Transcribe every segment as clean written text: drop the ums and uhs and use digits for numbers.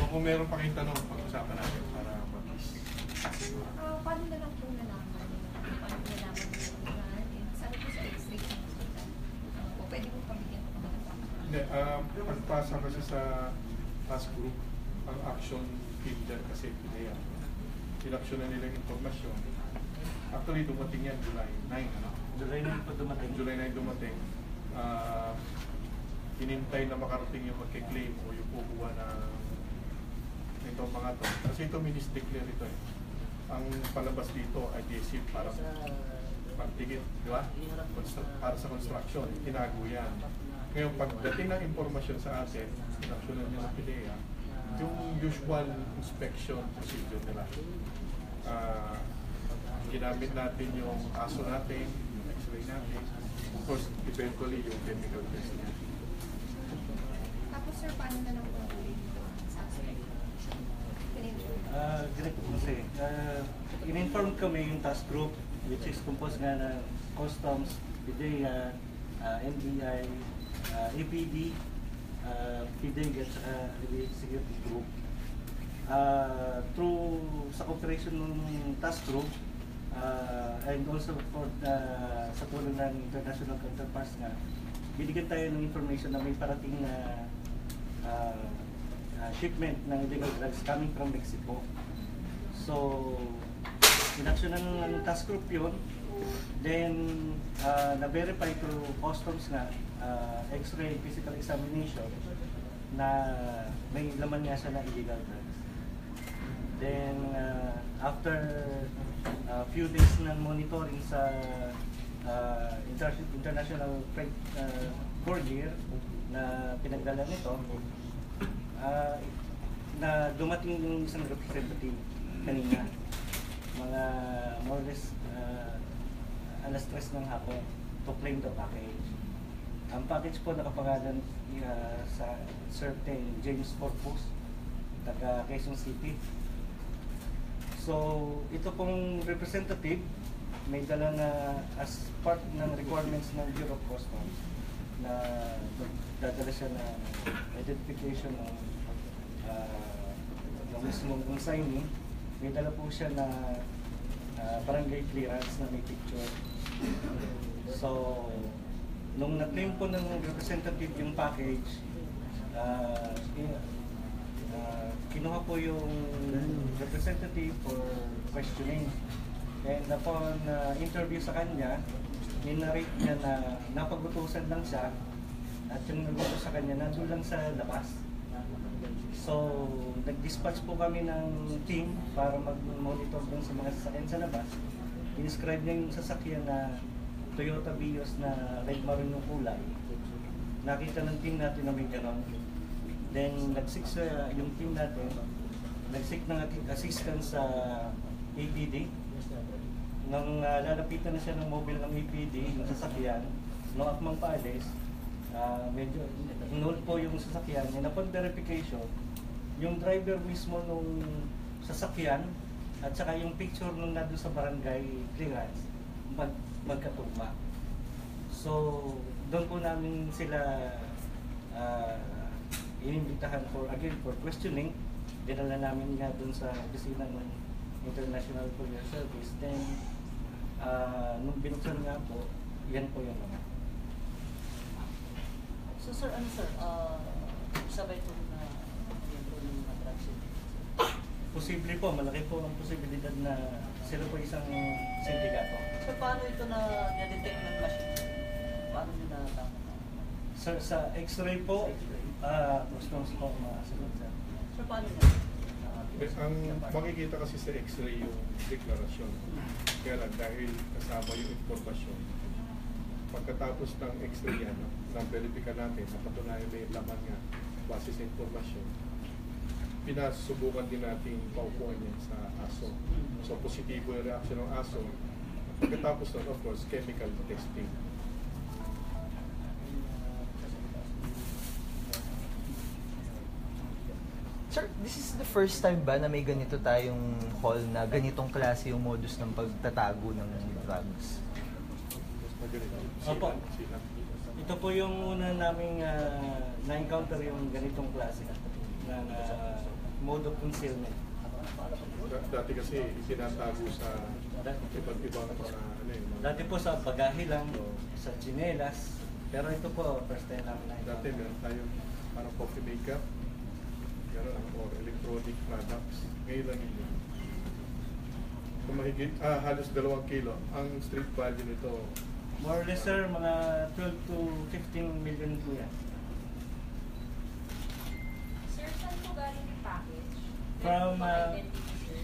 kung meron pa kayong tanong, pag-usapan natin para mag-is. Paano na lang po nalaman? Paano po nalaman yung sabi po sa X-ray ng hospital? O pwede po pabigyan po ng Hindi, pagpasa kasi sa task group, ang action team dyan kasi PIDEA. Sinaksyon na nila yung informasyon. Actually, dumating yan July 9, ano? July 9 po dumating. July 9 dumating. Hinintay na makarating yung magkiklaim o yung kukuha na itong mga to. Kasi ito minis-declare ito eh. Ang palabas dito ay adhesive para pagtigit, di ba? Para sa construction, tinago yan. Ngayon, pagdating ng informasyon sa atin, inaksyonan nyo sa PIDEA, yung usual inspection procedure nila. Ginamit natin yung aso natin, yung x-ray natin, of course, eventually yung chemical test niya. Tapos sir, paano na lang po sa suspect? Direct po kasi. In-inform kami yung task group, which is composed nga ng Customs, PIDEA, NBI, APD, PIDEA at saka Security Group. Through sa cooperation ng task group, and also for sa tulong ng international counterparts nga, binigyan tayo ng information na may parating na shipment ng illegal drugs coming from Mexico. So, inaksyonan ng task group yun. Then, na-verify through customs na x-ray physical examination na may laman nga siya na illegal drugs. Then, after a few days ng monitoring sa international freight courier na pinagdala nito, na dumating yung isang representative kanina, mga more or less alas 3 ng hapon to claim the package. Ang package po nakapangalan sa certain James Corpus, taga Quezon City. So, ito pong representative may dala na as part ng requirements ng Bureau of Customs na dadala siya na identification ng mismong consignee. May dala po siya na barangay clearance na may picture. So, nung na-claim po ng representative yung package, kinuha po yung representative for questioning. And upon interview sa kanya, ninarate niya na napagutusan lang siya at yung nagutos sa kanya nandun lang sa labas. So, nag-dispatch po kami ng team para mag-monitor dun sa mga sasakyan sa labas. Inscribe niya yung sasakyan na Toyota Vios na red maroon yung kulay. Nakita ng team natin na may ganon. Then, nag-seek yung team natin, nag-seek ng assistance sa APD. Nang lalapitan na siya ng mobile ng APD, yung sasakyan, nung akmang paalis, medyo null po yung sasakyan. And upon verification, yung driver mismo nung sasakyan at saka yung picture nung nandun sa barangay clearance, magkatugma. So, doon po namin sila inimbitahan for questioning. Dinala namin nga doon sa opisina ng International Courier Service. Then, nung binuksan nga po, yan po yung naman. So sir, sabay itong miyembro ng mga drugs? Posible po, malaki po ang posibilidad na sila po isang sindikato. So paano ito na-detect ng machine? Paano nyo na Sa X-ray po, customs po masagot sir. So paano nyo? Ang makikita kasi sa x-ray yung deklarasyon. Kaya lang dahil kasama yung informasyon, pagkatapos ng x-ray yan, na-verify natin, napatunayan may laman nga base sa informasyon, pinasubukan din natin paupuan yan sa aso. So positibo yung reaction ng aso. Pagkatapos nun, of course, chemical testing. Sir, this is the first time ba na may ganito tayong hall na ganitong klase yung modus ng pagtatago ng drugs? Opo. Ito po yung una naming na-encounter yung ganitong klase ng mode of concealment. Dati kasi itinatago sa iba't ibang mga ano yun. Dati po sa bagahe lang, sa tsinelas. Pero ito po, first time namin nakita. Dati meron tayong parang coffee maker, gano'n, or electronic products. Ngayon lang yun. Kung mahigit, halos 2 kilo. Ang street value nito, More or less sir, mga 12 to 15 million po yan. Sir, saan po galing yung package? From, Meron po ba identity, sir?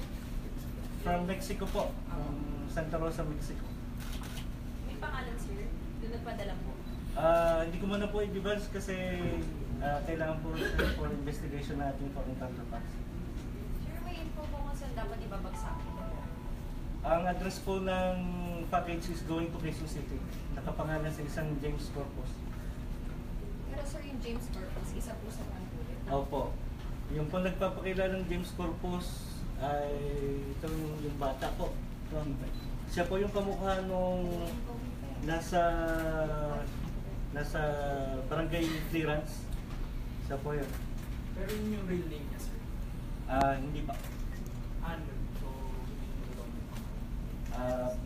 From Mexico po, Santa Rosa, Mexico. May pangalan, sir? Doon nagpadala po. Hindi ko muna po i-divulge kasi kailangan po for investigation natin for counterparts. Sir, may info po kung saan dapat ibabagsakin. Ang address po ng package is going to Quezon City. Nakapangalan sa isang James Corpus. Pero sir, yung James Corpus, isa po sa pangkulit. Opo. Yung po nagpapakilalang James Corpus ay yung bata po. Siya po yung kamukha nung nasa barangay clearance. Siya po yun. Pero yun yung real name niya, sir. Hindi pa. Ano? So,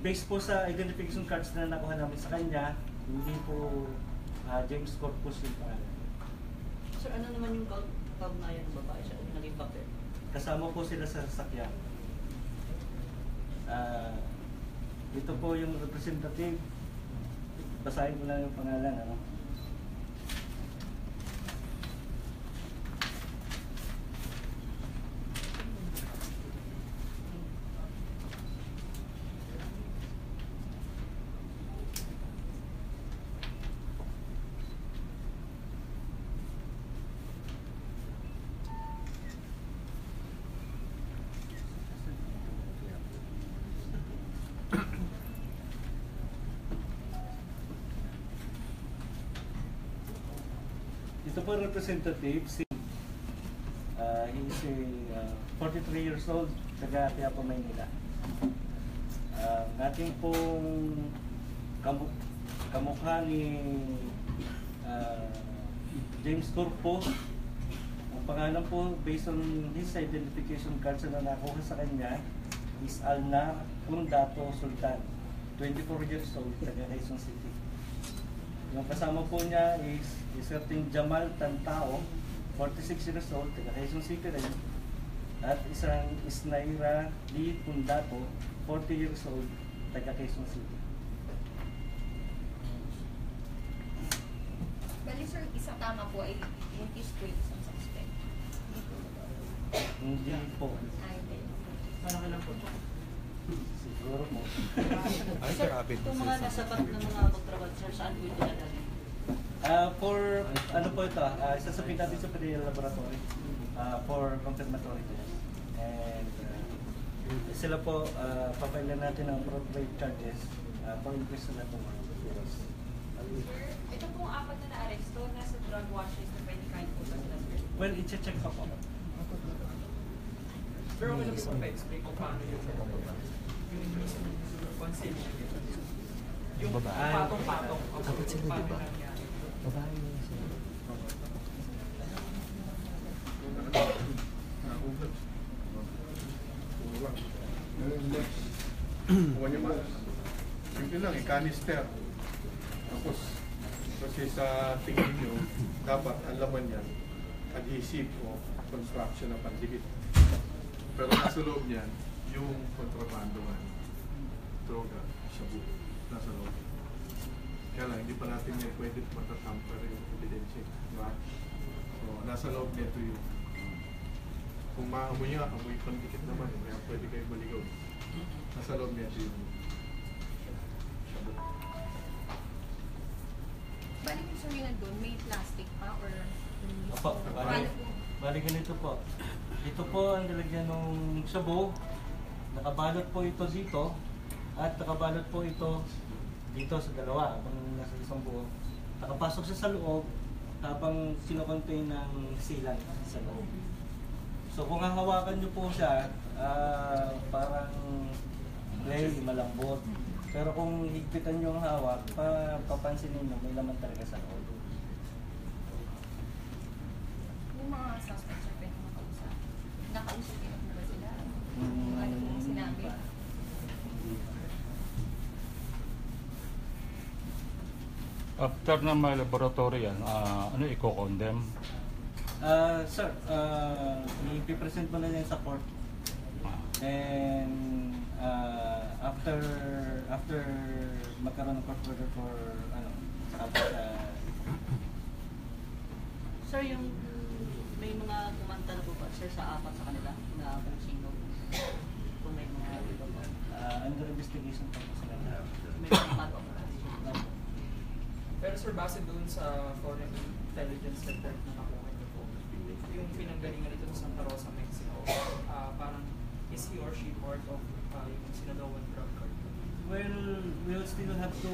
Based po sa identification cards na nakuha namin sa kanya, hindi po James Corpus yung pangalan. Sir, ano naman yung kaugnayan ng babae siya? Yung naging bakit? Kasama po sila sa sasakyan. Ito po yung representative. Basahin ko lang yung pangalan. Ano? Ito po representative, si he is a 43 years old, taga Quiapo, Maynila. Natin pong kamukha ni James Corpo. Ang pangalan po, based on his identification cards na nakuha sa kanya, is Alnar Kundato Sultan, 24 years old, taga Quezon City. Yung kasama po niya is certain Jamal Tantao, 46 years old, taga Quezon City rin. At isang Isnaira Lee Kundato, 40 years old, taga Quezon City. Bali sir, isa tama po ay yung po yung isang suspect. Hindi po. Ay, okay. parang kailan po? Siguro po. Ay, Sir, grabe. itong mga nasabat na mga magtrabaho, sir, saan po ito nalagay? For, ano po ito, isasapin natin sa Padilla Laboratory for confirmatory test. And sila po, papailan natin ang appropriate charges for increase na ito. Sir, ito pong apat na na-aresto, nasa drug watch list na pwede kahit po ba sila, sir? Well, i-check pa po. Pero wala po pa-explain kung paano yung concealment. Yung Babae. patong-patong. Kapit sila, paano diba? nangyari? Babae yun siya. nakulat. Kulang. Huwag niyo ba? Simple lang, i-canister. Tapos, kasi sa tingin nyo, dapat ang laman yan, adhesive o construction na pandikit. Pero nasa loob niyan, yung kontrabando nga, droga, shabu, nasa loob. Kaya lang, hindi pa natin yan pwede matatamper yung ebidensya. Diba? So, nasa loob nito yung kung maamoy nga, amoy pandikit naman, kaya pwede kayo maligaw. Nasa loob nito yung shabu. Bali kung sir yung nandun, may plastic pa or... Opo, Paano po? bali ganito po. Ito po ang nilagyan ng shabu. Nakabalot po ito dito at nakabalot po ito dito sa dalawa habang nasa isang buo. Nakapasok siya sa loob habang sinocontain ng sealant sa loob. So kung hahawakan niyo po siya, parang clay, malambot. Pero kung higpitan niyo ang hawak, papansinin niyo may laman talaga sa loob. Yung mga suspects sir, pwede makausap. After na may laboratory yan, ano i-condemn? Sir, i-present mo na yan sa court. And after magkaroon ng court order for Sir, yung may mga kumanta na po ba, sir, sa apat sa kanila na kung sino? Kung may mga iba po. Under investigation pa po sila. May mga kumanta po. Pero sir, base doon sa foreign intelligence report na nakuha niyo po, yung pinanggalingan nito sa Santa Rosa, Mexico, parang is he or she part of yung Sinaloan drug cartel? Well, we'll still have to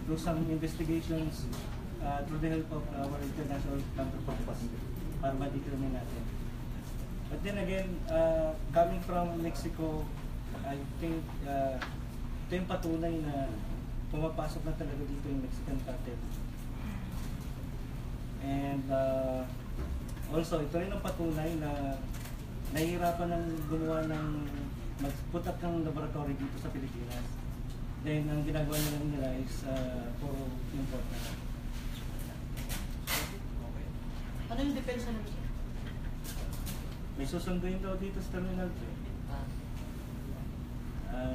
do some investigations through the help of our international counterparts para ma-determine natin. But then again, coming from Mexico, I think ito yung patunay na pumapasok na talaga dito yung Mexican cartel. And also, ito rin ang patunay na nahihirapan ng gumawa ng mag-put up ng laboratory dito sa Pilipinas. Then, ang ginagawa nila is puro import na. Ano yung depensa nila, sir? May susunduin daw dito sa Terminal 3.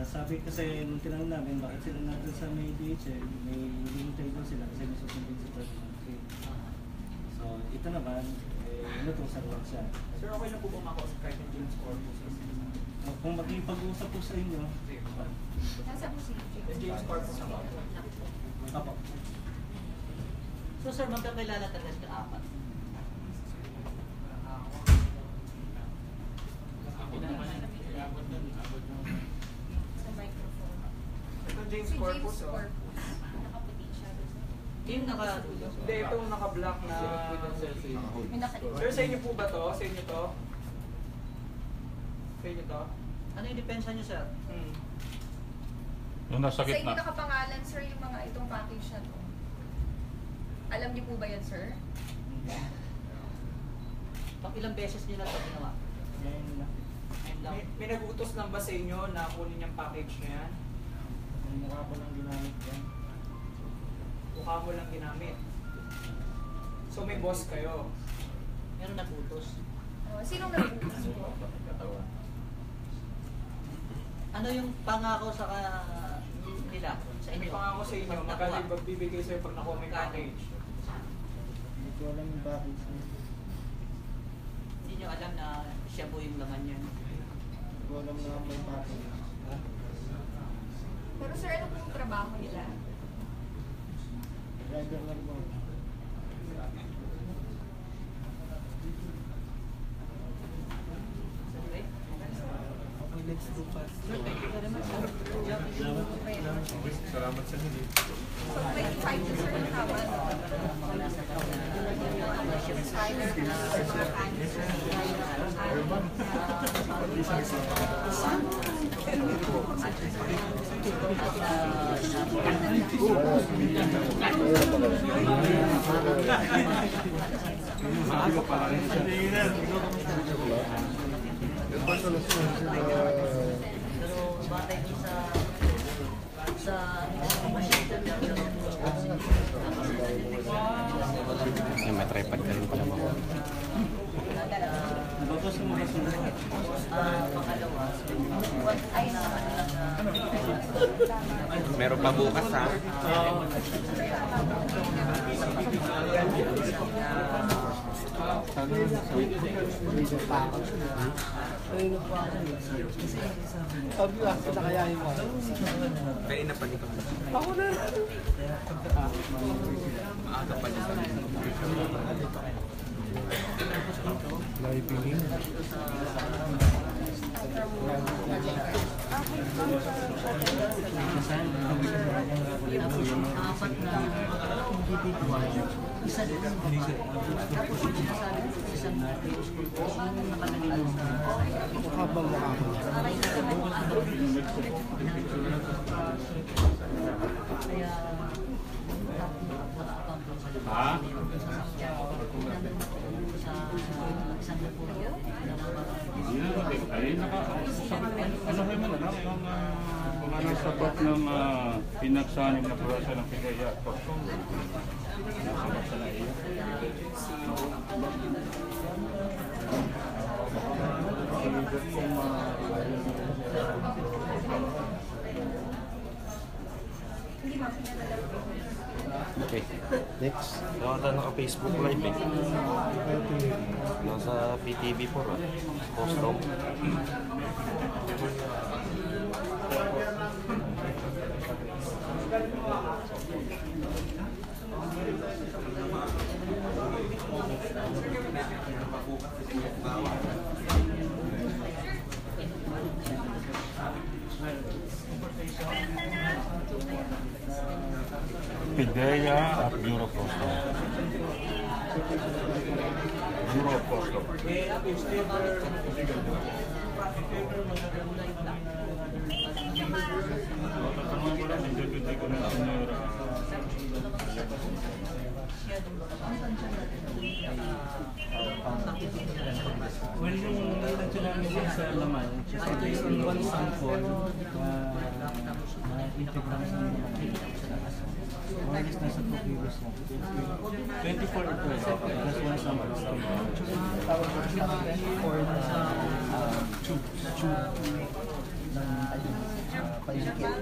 Sabi kasi nung tinanong namin bakit sila natin sa may DHL, may hintay daw sila kasi may susunduin sa Terminal 3. So, ito naman, inutusan lang siya. Sir, okay na po ba makausap kahit yung James Corpus? Kung makipag-usap po sa inyo, Nasa po si Yung James Corpus na ba? apo. So sir, magkakilala talaga sila apat. sa microphone. Ito James Si Corpus, James oh. Corpus. Nakaputi siya. Yung Hindi, itong naka-black na... May naka- Sir, sa inyo po ba to? Sa inyo to? Sa inyo to? Ano yung depensa niyo, sir? Yung nasa Sa inyo gitna. nakapangalan, sir, yung mga itong package na to. Alam niyo po ba yan, sir? Pag ilang beses niyo na ito ginawa? Ngayon na. Ayun lang. May nag-utos lang ba sa inyo na kunin yung package na yan? Ang mukha ko lang ginamit yan. Mukha mo lang ginamit. So may boss kayo. Meron nag-utos. Sinong nag-utos po? Ano yung pangako sa nila? Sa May inyo? pangako sa inyo, Pag magkano nakuha? yung magbibigay sa'yo pag nakuha may package? Hindi ko alam yung bakit. Hindi nyo alam na siya po yung laman niya. Hindi ko alam na may bakit. Pero sir, ano po yung trabaho nila? Driver lang po. Okay? Let's do fast. Sir, thank you very much. Salamat sa hindi. So, 25 to sir yung tawad. Insider na mga Pero batay din sa May tripod ka rin pala mo. Batos mo ba sila? pangalawa, ay na Meron pa bukas ha. Kaya na pali ka. Ako na. Maaga pali ka. apat na individual, isa din. Tapos yung sinasabi ko, isang nakalagay lang sa Habang mukha ko. aray na kami mga apat. Kaya Ha? sa isang po Ano kayo man lang yung kung ano sapat ng pinagsanig na prosa ng PIDEA at Costom. Nasagot sa na iyo. Okay. Next. Nakata naka-Facebook live eh. Nasa PTV4 ah. Custom. PIDEA at Bureau of Custom. Bureau of Custom. Tatanungin mo lang, hindi ko na senyor. Well, yung nag-tsunami din sa laman, yung one sample na integrang sa more or less nasa 2 kilos na. 24 ito eh, plus one sample. Or tube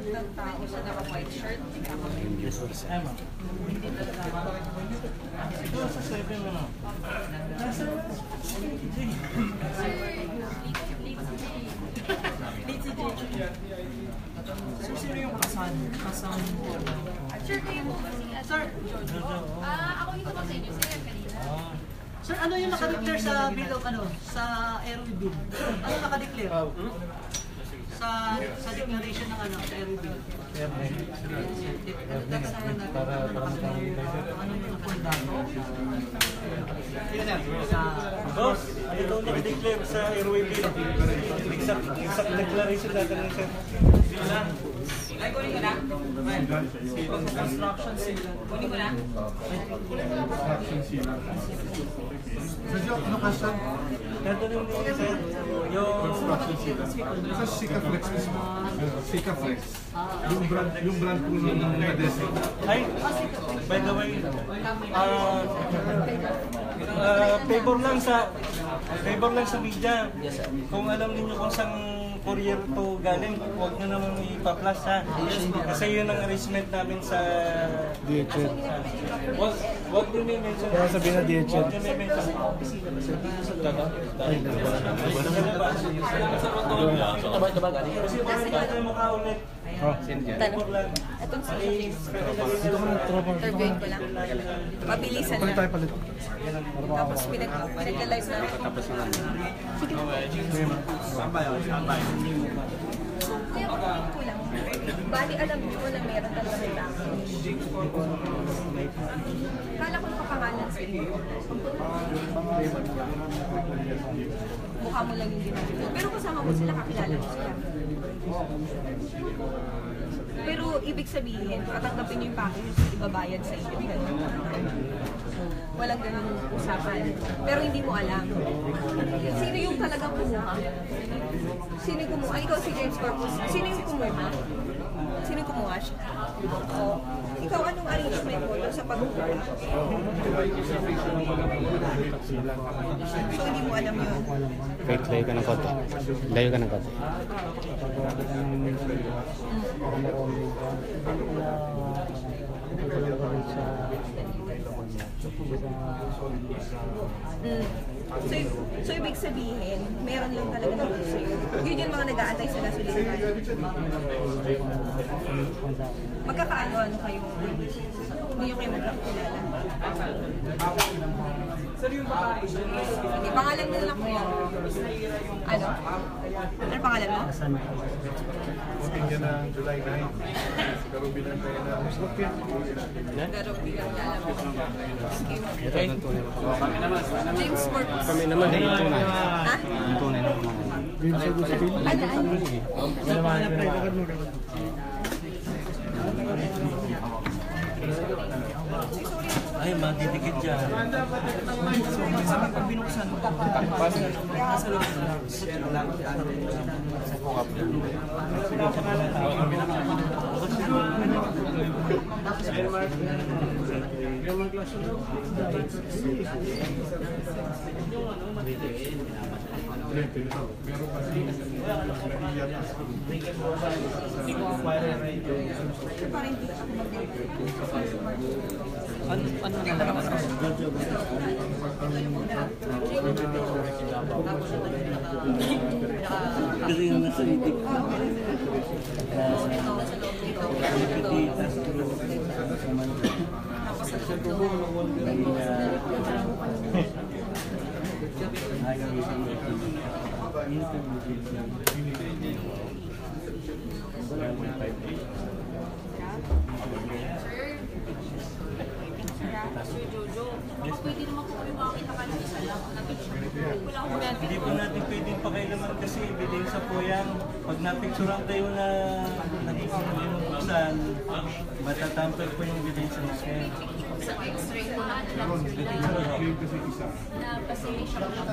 ng tao sa naka-white shirt. Emma. Ito sa 7 ano? Sir, sino yung kasama mo? Sir, kayo po ba si Sir Jojo? Ako yung tumag sa inyo, sir, kanina. Sir, ano yung nakadeclare sa bill of sa airway bill? Ano nakadeclare? Sa declaration ng sa airway bill? Boss, ano daw nakadeclare sa airway bill? Exact declaration natin ng sir. Ay, kunin ko na. Construction sila. Kunin ko na. Ano kasi? Tatanungin niyo sir, yung Kasi Sika Flex mismo. Sika Flex. Yung brand po ng Nadesi. ay, by the way, favor lang sa media. Kung alam niyo kung saan courier to galing, huwag nyo naman ipa-flash ha. Kasi yun ang arrangement namin sa DHL. Huwag nyo may mention. Kaya sabihin na DHL. Huwag nyo may mention. Kasi bakit tayo makaulit? Tanong. Itong si interviewin ko lang. Mabilisan lang. Tapos pinag-live na ako. Kaya ko lang. Bali alam ko na meron talaga damage. Kala ko nakapangalan sa inyo. Mukha mo lang yung ginagawa. Pero kasama mo sila, kakilala mo sila. Pero ibig sabihin, tatanggapin niyo yung package, ibabayad sa inyo. Ganun. Walang ganun usapan. Pero hindi mo alam. Sino yung talagang kumuha? Sino yung kumuha? Ikaw si James Corpus. Sino yung kumuha? Sino yung kumuha siya? O, ikaw anong arrangement mo sa pagkuha? So hindi mo alam yun? Wait, layo ka ng konti. Layo ka ng konti. So ibig sabihin, meron lang talaga ng gusto yun. Yun yung mga nag-aantay sa gasolina. Magkakaano-ano kayo? Hindi yung kayo magkakilala. Sir, yung babae siya. Hindi, pangalan nila lang kuya. Ano? Ano pangalan mo? Booking niya ng July 9. Karubi lang tayo na Muslim. Pero bilang alam mo. Okay. James Corpus. Kami naman din yung tunay. Ha? Yung tunay na naman. Sorry ako. Ay, madidikit dyan. So, minsan pag binuksan mo, nasa loob na. Meron kasi naiyak Ano na lang? Kasi yung nasa itik. Sir Jojo, baka pwede naman po kami makakita ka ng isa lang na picture. Wala ko natin. Hindi po natin pwedeng pakailaman kasi ebidensya po yan. Pag napicturean kayo na nabuksan, matatamper po yung ebidensya na siya. Sa x-ray ko na lang sir na vaccination lang.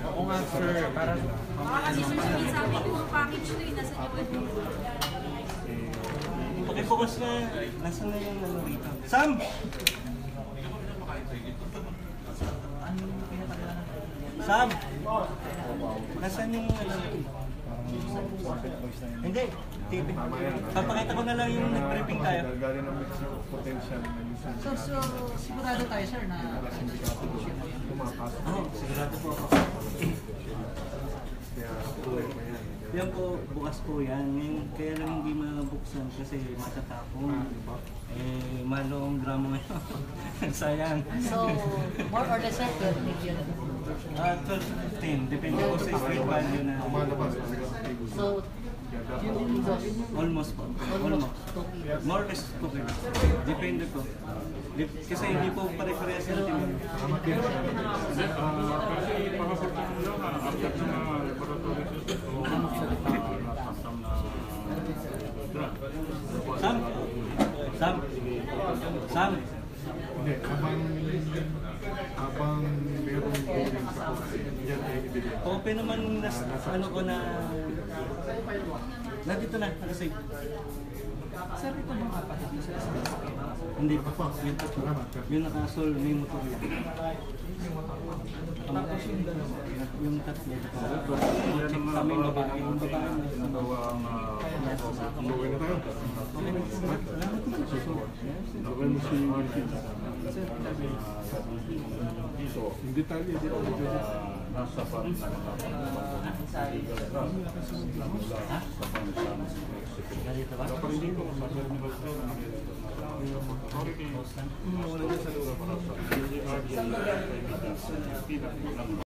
Oo nga sir, parang Baka kasi sir sabi ko yung package ko yung nasa new. Pakipokus na, nasa na yung ano rito? Sam! Sam! Nasaan yung ano? Hindi. Papakita ko na lang yung nag-briefing tayo. Galing ng Mexico, potential na minsan. So, sigurado tayo sir na Pumapasok. Oo, sigurado po ako. Kaya tuloy pa yan. Yan po, bukas po yan. Ngayon, kaya lang hindi mabuksan kasi matatapon. Eh, malo ang drama ngayon. Sayang. So, more or less sir, 12 million. 12 to 15. Depende po sa street value na Lumalabas talaga sa table. So, yung dos, almost po. Almost. More or less 2 kilos. Depende po. Kasi hindi po pare-parehas yung timin. Kasi pakapagpapag lang, after ng laboratory test, nasasam na drug. Sam! Sam! Sam! Hindi, habang merong building sa court, yan ay ebidensya. Open naman ano ko na nandito na, nakasave. sir, ito mga kapatid niyo sila sa Hindi pa po. Yun pa po. Yung nakasol, may motor yan. Tapos yung dalawa, yung tatlo. Check kami yung babae. Yung babae na Nagawa ang Umuwi na tayo. okay na. Salamat po. Nakawin mo si Martin. Yung detalye, di ako nasa pa rin ang Ganito ba? Kapag ko, masasabi ni Balto, wala na sa lugar para sa